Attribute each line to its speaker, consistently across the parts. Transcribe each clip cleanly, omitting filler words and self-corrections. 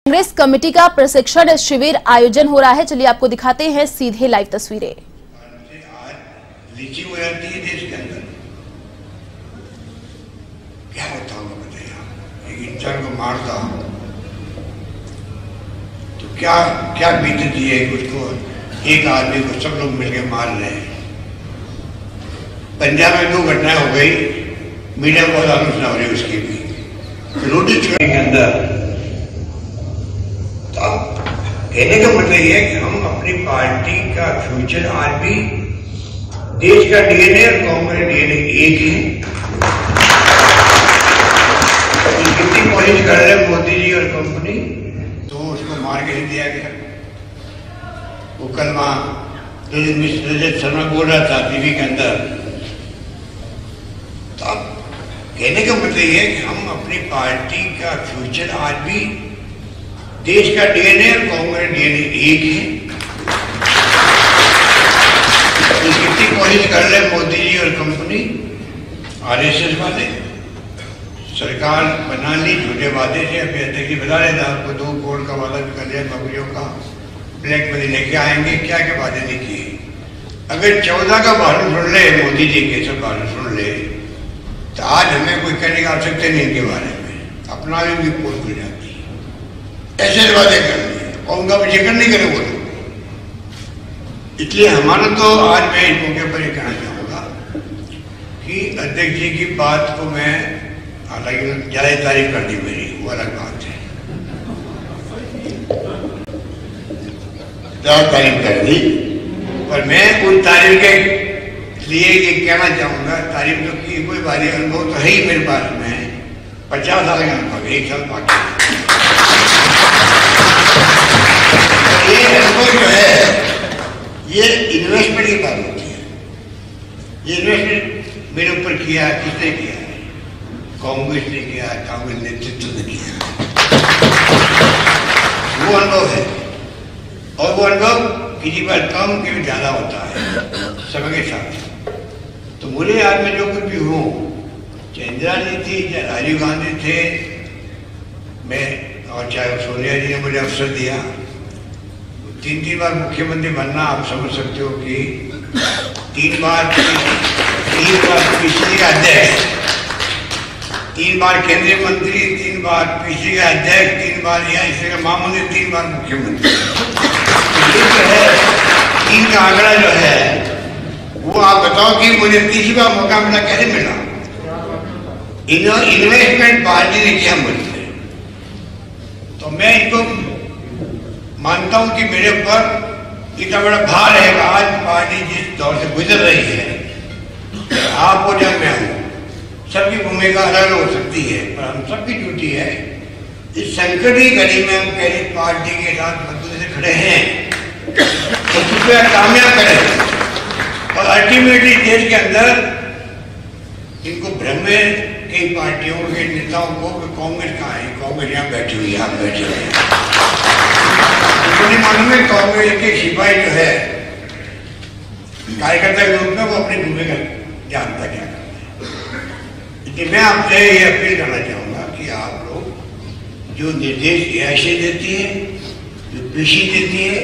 Speaker 1: Congress committee का प्रशिक्षण शिविर आयोजन हो रहा है। चलिए आपको दिखाते हैं सीधे लाइव तस्वीरें।
Speaker 2: लीची हो जाती है देश के अंदर, क्या होता होगा बताइए। एक इंसान को मारता तो क्या क्या बीतती है, उसको एक आदमी को सब लोग मिलकर मार रहे हैं। पंजाब में 2 घटनाएं हो गई, मीडिया में बहुत आलोचना हो रही है उसकी भी। रोटी चुराने के अंदर तो अब कहने का मतलब ये है कि हम अपनी पार्टी का फ्यूचर आज भी देश का डीएनए और कांग्रेस डीएनए एक है। कितनी कोशिश कर रहे हैं मोदी जी और कंपनी, तो उसको मार के ही दिया गया। वो कल वहां रजत शर्मा बोल रहा था टीवी के अंदर। तो अब कहने का मतलब ये है कि हम अपनी पार्टी का फ्यूचर आज भी देश का डीएनए और कांग्रेस डीएनए एक है। कितनी कोशिश कर रहे हैं मोदी जी और कंपनी, आरएसएस वाले। सरकार बना ली झूठे वादे से। अभी अध्यक्ष जी बता रहे थे आपको 2 करोड़ का वादा भी कर लिया नौकरियों का, ब्लैक मनी लेके आएंगे, क्या क्या वादे नहीं किए। अगर 14 का भाषण सुन ले मोदी जी के, सब भाषण सुन ले, तो आज हमें कोई कहने की आवश्यकता नहीं इनके बारे में। अपना भी पोल खुल जाती है, ऐसे वादे कर लिए और उनका जिक्र नहीं करे वो। इसलिए हमारा तो आज मैं इस मौके पर ये कहना चाहूँगा कि अध्यक्ष जी की बात को मैं, हालांकि ज़्यादा तारीफ कर दी मेरी, वो अलग बात है, ज़्यादा तारीफ कर दी, पर मैं उन तारीफ के लिए ये कहना चाहूँगा, तारीफ तो की कोई बारी अनुभव तो है ही मेरे पास में, 50 साल का अनुभव, 1 साल बाकी। ये अनुभव जो है ये इन्वेस्टमेंट की बात होती है। ये इन्वेस्टमेंट मेरे ऊपर किया, किसने किया है? कांग्रेस ने किया, कांग्रेस नेतृत्व ने किया। वो अनुभव है, और वो अनुभव किसी बार कम के ज्यादा होता है समय के साथ। तो मुझे आज में जो कुछ भी हूँ, चाहे इंदिरा जी थी, चाहे राजीव गांधी थे, मैं, और चाहे सोनिया जी ने मुझे अवसर दिया, 3 बार मुख्यमंत्री बनना, आप समझ सकते हो कि 3 बार पीसीसी का अध्यक्ष, 3 बार केंद्रीय मंत्री, 3 बार पीसीसी का अध्यक्ष, 3 बार यहाँ इससे का महामंत्री, 3 बार मुख्यमंत्री। जो है 3 का आंकड़ा जो है, वो आप बताओ कि मुझे 3री बार मौका मिला, कैसे मिला? इन्वेस्टमेंट पार्टी ने किया मुझसे। तो मैं इनको मानता हूं कि मेरे ऊपर इतना बड़ा भार रहेगा। आज पार्टी जिस दौर से गुजर रही है, आप हो या मैं हूं, सबकी भूमिका अलग हो सकती है, पर हम सबकी ड्यूटी है इस संकट की घड़ी में हम पहले पार्टी के साथ मजबूती से खड़े हैं, तो उसको कामयाब करें। और अल्टीमेटली देश के अंदर इनको भ्रम में कई पार्टियों के नेताओं को कांग्रेस कहाँ है, कांग्रेस यहाँ बैठी हुई है, आप बैठे हुए हैं। मुझे मालूम है कांग्रेस के सिपाही जो है कार्यकर्ता के रूप में, वो अपनी भूमिका जानता क्या करता है। इसलिए मैं आपसे ये अपील करना चाहूँगा कि आप लोग जो निर्देश ऐसे देती है, जो पेशी देती है,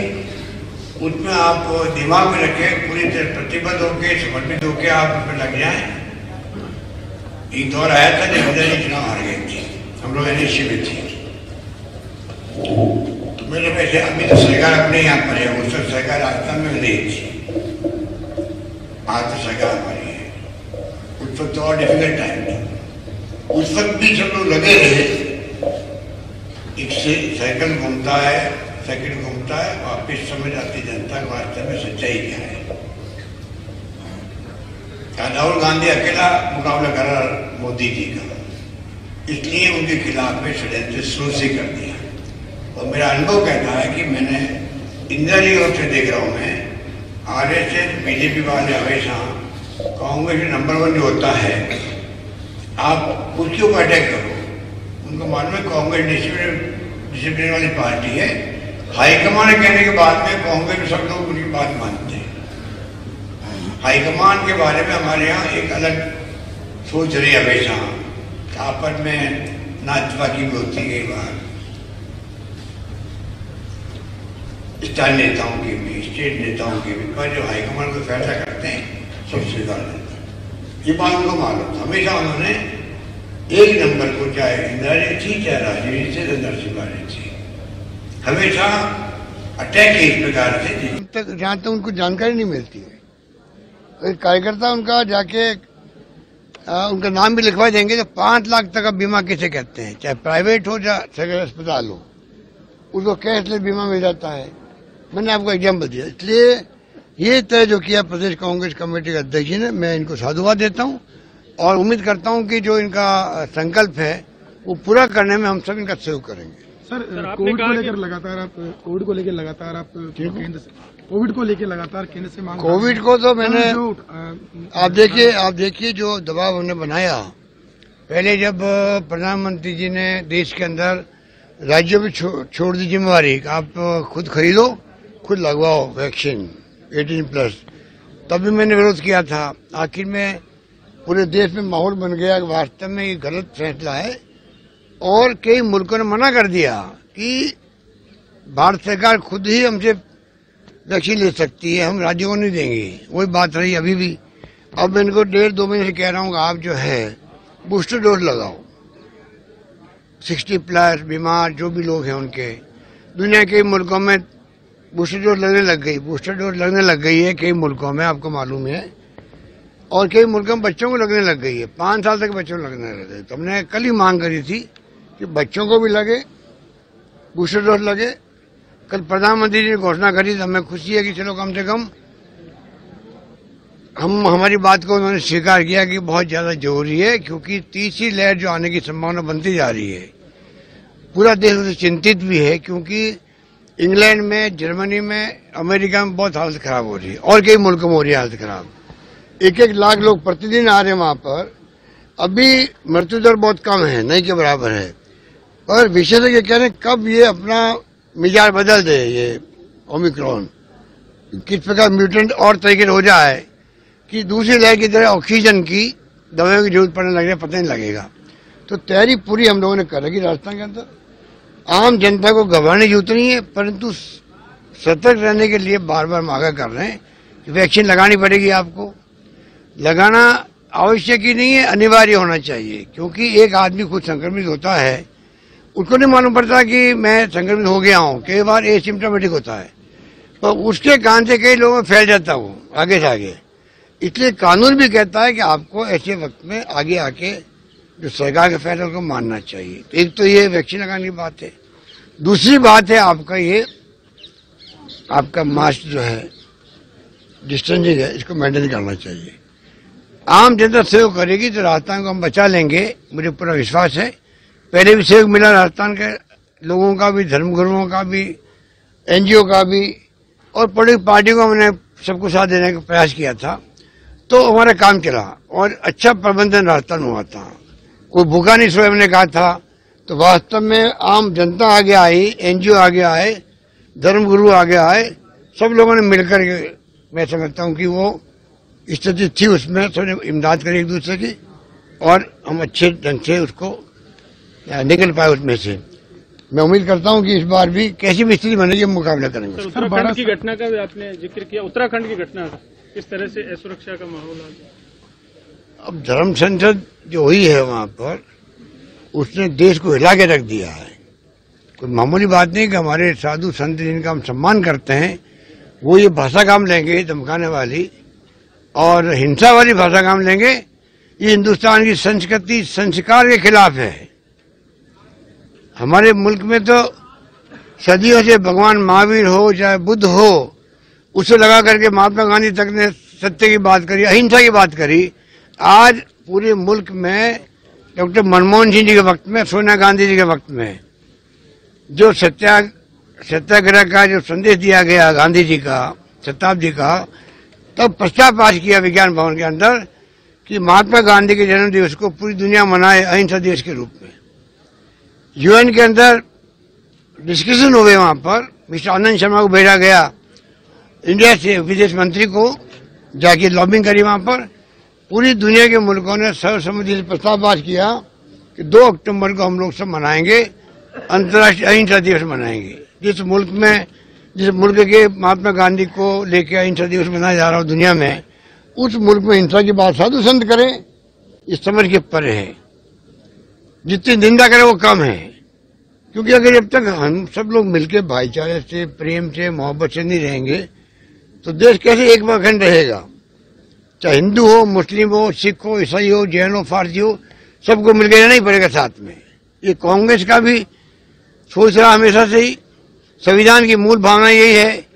Speaker 2: उसमें आप दिमाग में रखें, पूरी तरह प्रतिबद्ध होकर, समर्पित होकर आप उसमें लग जाएं। एक दौर आया था जब इंदिरा जी चुनाव हार गए थे, हम लोग एनएससी में थे, तो मेरे वैसे अभी तो सरकार अपने यहाँ पर है, उस वक्त सरकार राजस्थान में नहीं थी, आज तो सरकार हमारी है। उस वक्त तो और डिफिकल्ट टाइम था, उस वक्त भी सब लोग लगे रहे। एक से साइकिल घूमता है, सेकंड घूमता है, वापिस समझ आती जनता को वास्तव में सच्चाई क्या है। राहुल गांधी अकेला मुकाबला कर रहा मोदी जी का, इसलिए उनके खिलाफ में षड्यंत्र शुरू से कर दिया। और मेरा अनुभव कहता है कि मैंने इंदिरा जी ओर से देख रहा हूँ, मैं आरएसएस बीजेपी वाले हमेशा कांग्रेस नंबर 1 जो होता है, आप उसके ऊपर अटैक करो। उनको मालूम है कांग्रेस डिसिप्लिन वाली पार्टी है, हाईकमान कहने के बाद में कांग्रेस में सब लोग उनकी बात मानते हैं। हाईकमान के बारे में हमारे यहाँ एक अलग सोच रही हमेशा, आपस में नाचवाकी भी होती है कई बार, स्थानीय नेताओं की भी, स्टेट नेताओं की भी, पर जो हाईकमान को फैसला करते हैं सब स्वीकार लेते हैं। ये बात उनको मालूम था। हमेशा उन्होंने एक नंबर को, चाहे इंदिरा जी थी चाहे राजीव जी थे, नरसिम्हा जी थी, हमेशा अटैक इस प्रकार से
Speaker 3: जहाँ तक उनको जानकारी नहीं मिलती है। एक कार्यकर्ता उनका जाके उनका नाम भी लिखवा देंगे तो 5 लाख तक का बीमा किसे कहते हैं, चाहे प्राइवेट हो चाहे सरकारी अस्पताल हो, उसको कैशलेस बीमा मिल जाता है। मैंने आपको एग्जाम्पल दिया। इसलिए ये तय जो किया प्रदेश कांग्रेस कमेटी के अध्यक्ष जी ने, मैं इनको साधुवाद देता हूँ और उम्मीद करता हूँ कि जो इनका संकल्प है वो पूरा करने में हम सब इनका सहयोग करेंगे।
Speaker 4: सर, कोविड को लेकर लगातार आप केंद्र से मांग,
Speaker 3: कोविड को तो मैंने आप देखिए जो दबाव हमने बनाया पहले, जब प्रधानमंत्री जी ने देश के अंदर राज्यों में छोड़ दी जिम्मेवारी, आप खुद खरीदो खुद लगवाओ वैक्सीन 18+, तब भी मैंने विरोध किया था। आखिर में पूरे देश में माहौल बन गया कि वास्तव में ये गलत फैसला है और कई मुल्कों ने मना कर दिया कि भारत सरकार खुद ही हमसे वैक्सीन ले सकती है, हम राज्यों को नहीं देंगे। वही बात रही अभी भी। अब मैं इनको 1.5-2 महीने से कह रहा हूँ आप जो है बूस्टर डोज लगाओ। 60+ बीमार जो भी लोग हैं उनके, दुनिया के मुल्कों में बूस्टर डोज लगने लग गई है कई मुल्कों में, आपको मालूम है। और कई मुल्कों में बच्चों को लगने लग गई है, 5 साल तक बच्चों को लगने लग गई। तो हमने कल ही मांग करी थी कि बच्चों को भी लगे, बूस्टर डोज लगे। कल प्रधानमंत्री जी ने घोषणा करी, तो हमें खुशी है कि चलो कम से कम हमारी बात को उन्होंने स्वीकार किया कि बहुत ज्यादा जरूरी है, क्योंकि तीसरी लहर जो आने की संभावना बनती जा रही है। पूरा देश उससे चिंतित भी है, क्योंकि इंग्लैंड में, जर्मनी में, अमेरिका में बहुत हालत खराब हो रही है और कई मुल्कों में हो रही है हालत खराब। 1-1 लाख लोग प्रतिदिन आ रहे हैं वहां पर। अभी मृत्यु दर बहुत कम है, नहीं के बराबर है, पर विशेषज्ञ कह रहे हैं कब ये अपना मिजाज बदल दे, ये ओमिक्रॉन किस प्रकार म्यूटेंट और तरीके से हो जाए कि दूसरी लहर की तरह ऑक्सीजन की दवाइयों की जरूरत पड़ने लगे, पता नहीं लगेगा। तो तैयारी पूरी हम लोगों ने कर रखी राजस्थान के अंदर। आम जनता को घबराने की जरूरत नहीं है, परंतु सतर्क रहने के लिए बार बार मांगा कर रहे हैं कि वैक्सीन लगानी पड़ेगी। आपको लगाना आवश्यक ही नहीं है, अनिवार्य होना चाहिए, क्योंकि एक आदमी खुद संक्रमित होता है, उसको नहीं मालूम पड़ता कि मैं संक्रमित हो गया हूँ। कई बार एसिम्प्टोमेटिक होता है, तो उसके कारण से कई लोगों में फैल जाता हूँ आगे से आगे। इसलिए कानून भी कहता है कि आपको ऐसे वक्त में आगे आके जो सरकार के फैसले को मानना चाहिए। एक तो ये वैक्सीन लगाने की बात है, दूसरी बात है आपका मास्क जो है, डिस्टेंसिंग है, इसको मेंटेन करना चाहिए। आम जनता सहयोग करेगी तो राजस्थान को हम बचा लेंगे, मुझे पूरा विश्वास है। पहले भी सहयोग मिला राजस्थान के लोगों का भी, धर्मगुरुओं का भी, NGO का भी और पॉलिटिकल पार्टियों का मैंने सबको साथ देने का प्रयास किया था, तो हमारा काम चला और अच्छा प्रबंधन राजस्थान हुआ था। कोई भूखा नहीं सोया हमने कहा था। तो वास्तव में आम जनता आगे आई, NGO आगे आए, धर्मगुरु आगे आए, सब लोगों ने मिलकर मैं समझता हूँ कि वो स्थिति थी, उसमें सबने इमदाद करी एक दूसरे की और हम अच्छे ढंग से उसको निकल पाए उसमें से। मैं उम्मीद करता हूं कि इस बार भी कैसी भी स्थिति बनेगी मुकाबला करेंगे।
Speaker 4: उत्तराखंड की घटना का भी आपने जिक्र किया, उत्तराखंड की घटना का किस तरह से असुरक्षा का माहौल आ गया।
Speaker 3: अब धर्म संसद जो हुई है वहां पर, उसने देश को हिला के रख दिया है। कोई मामूली बात नहीं कि हमारे साधु संत जिनका हम सम्मान करते हैं वो ये भाषा काम लेंगे धमकाने वाली और हिंसा वाली भाषा काम लेंगे। ये हिंदुस्तान की संस्कृति संस्कार के खिलाफ है। हमारे मुल्क में तो सदियों से भगवान महावीर हो चाहे बुद्ध हो, उसे लगा करके महात्मा गांधी तक ने सत्य की बात करी, अहिंसा की बात करी। आज पूरे मुल्क में डॉक्टर मनमोहन सिंह जी के वक्त में, सोनिया गांधी जी के वक्त में जो सत्याग्रह का जो संदेश दिया गया गांधी जी का, शताब्दी का, तब प्रस्ताव पास किया विज्ञान भवन के अंदर कि महात्मा गांधी के जन्म दिवस को पूरी दुनिया मनाए अहिंसा देश के रूप में। UN के अंदर डिस्कशन हुए, वहां पर मिस्टर आनंद शर्मा को भेजा गया, इंडिया से विदेश मंत्री को जाके लॉबिंग करी। वहां पर पूरी दुनिया के मुल्कों ने सर्वसम्मति से प्रस्ताव पास किया कि 2 अक्टूबर को हम लोग सब मनाएंगे, अंतर्राष्ट्रीय अहिंसा दिवस मनाएंगे। जिस मुल्क में जिस मुल्क के महात्मा गांधी को लेकर अहिंसा दिवस मनाया जा रहा हो दुनिया में, उस मुल्क में हिंसा की बात साधु संत करें, इस समझ के परे है। जितनी निंदा करें वो कम है, क्योंकि अगर जब तक हम सब लोग मिलकर भाईचारे से, प्रेम से, मोहब्बत से नहीं रहेंगे तो देश कैसे एक अखंड रहेगा। चाहे हिंदू हो, मुस्लिम हो, सिख हो, ईसाई हो, जैन हो, फारसी हो, सबको मिलकर रहना ही पड़ेगा साथ में। ये कांग्रेस का भी सोच रहा हमेशा से ही, संविधान की मूल भावना यही है,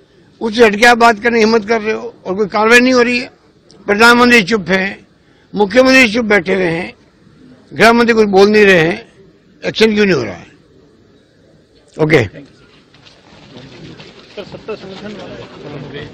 Speaker 3: उससे हटके आप बात करने की हिम्मत कर रहे हो और कोई कार्रवाई नहीं हो रही है। प्रधानमंत्री चुप हैं, मुख्यमंत्री चुप बैठे हुए हैं, गृह मंत्री कुछ बोल नहीं रहे हैं, एक्शन क्यों नहीं हो रहा है? ओके।
Speaker 4: सर, सत्ता संगठन वाले